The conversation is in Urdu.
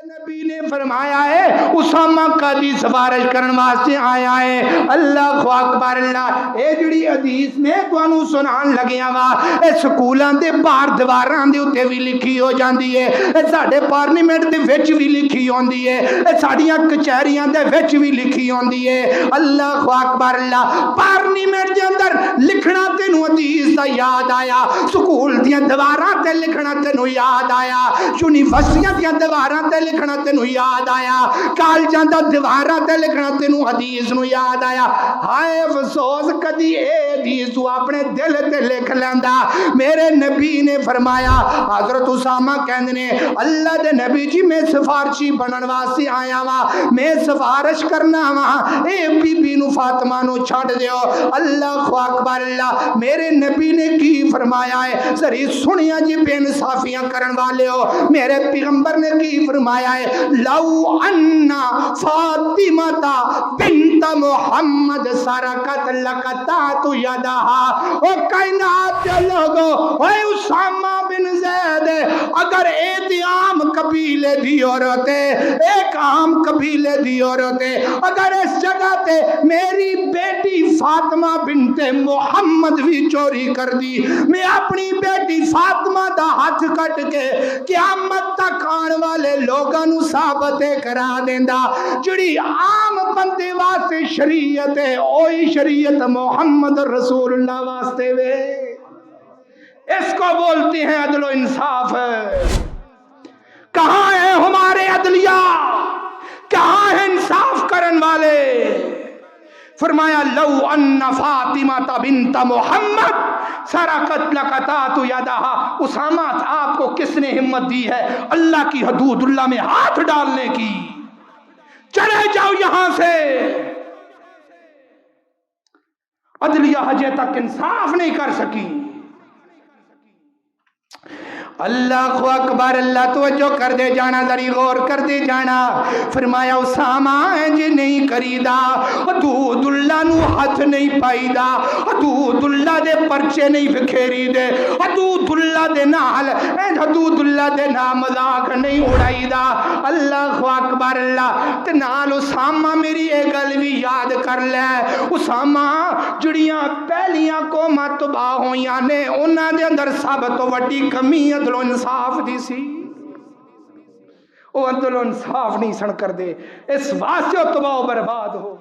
نبی نے فرمایا ہے اسامہ کدی سفارش کرنے واسطے آیا ہے. اللہ اکبر اللہ. اے جڑی حدیث میں تانوں سنان لگیا وا اے سکولاں دے باہر دیواراں دے اوتے وی لکھی ہو جاندی ہے, اے ساڈے پارلیمنٹ دے وچ وی لکھی ہوندی ہے, اے ساڈیاں کچہریاں دے وچ وی لکھی ہوندی ہے. اللہ اکبر اللہ. پارلیمنٹ دے اندر لکھنا تینوں حدیث دا یاد آیا, سکول دیاں دیواراں تے لکھنا تینوں یاد آیا, یونیورسٹیاں دیاں دیواراں تے لکھنا تینوں یاد آیا, کالجاں دا دیواراں تے لکھنا تینوں حدیث نو یاد آیا. ہائے افسوس کدی اے حدیث تو اپنے دل تے لکھ لیندا. میرے نبی نے فرمایا, حضرت اسامہ کہندے نے اللہ دے نبی جی میں سفارشی بنن واسطے آیا وا, میں سفارش کرنا وا, اے بی بی نو فاطمہ نو چھڈ دیو. اللہ اکبر اللہ. میرے نبی نے کی فرمایا ہے, ذری سنیا جی بے انصافیاں کرن والے ہو, میرے پیغمبر نے کی فرمایا ہے, لو ان فاطمہ بنت محمد سرقت لقطعت یدہا. او کائنات دے لوگو, اے اسامہ بن زید اگر ایک عام قبیلے دی عورت ہے, ایک عام قبیلے دی عورت ہے, اگر اس جگہ تے میری بیٹی فاطمہ بنت محمد بھی چوری کر دی, میں اپنی بیٹی فاطمہ دا ہاتھ کٹ کے قیامت تک آن والے لوگاں نو ثابت کرا دیندا. جڑی عام بندے واسطے شریعت ہے اوہی شریعت محمد رسول اللہ واسطے وے. اس کو بولتے ہیں عدل و انصاف. کہاں ہے ہمارے عدلیہ, کہاں ہے انصاف کرن والے؟ فرمایا لو ان فاطمہ بنت محمد سرقت لقطعت یدہا. اسامہ آپ کو کس نے ہمت دی ہے اللہ کی حدود اللہ میں ہاتھ ڈالنے کی؟ چلے جاؤ یہاں سے. عدلیہ حجے تک انصاف نہیں کر سکی. اللہ اکبر اللہ. توجہ کر دے جانا, ذری غور کر دے جانا. فرمایا اسامہ انج نہیں کریدا, حدود اللہ نو ہاتھ نہیں پائیدا, حدود اللہ دے پرچے نہیں بکھیری دے, حدود اللہ دے نال حدود اللہ دے نام مذاق نہیں اڑائیدا. اللہ اکبر اللہ. تے نال اسامہ میری اے گل بھی یاد کر لے, اسامہ جڑیاں پہلیاں قوماں تباہ ہویاں نے انہاں دے اندر سب تو وڈی کمی عدل و انصاف دی سی. وہ عدل و انصاف نہیں سن کر دے, اس واسطے تباہ و برباد ہو.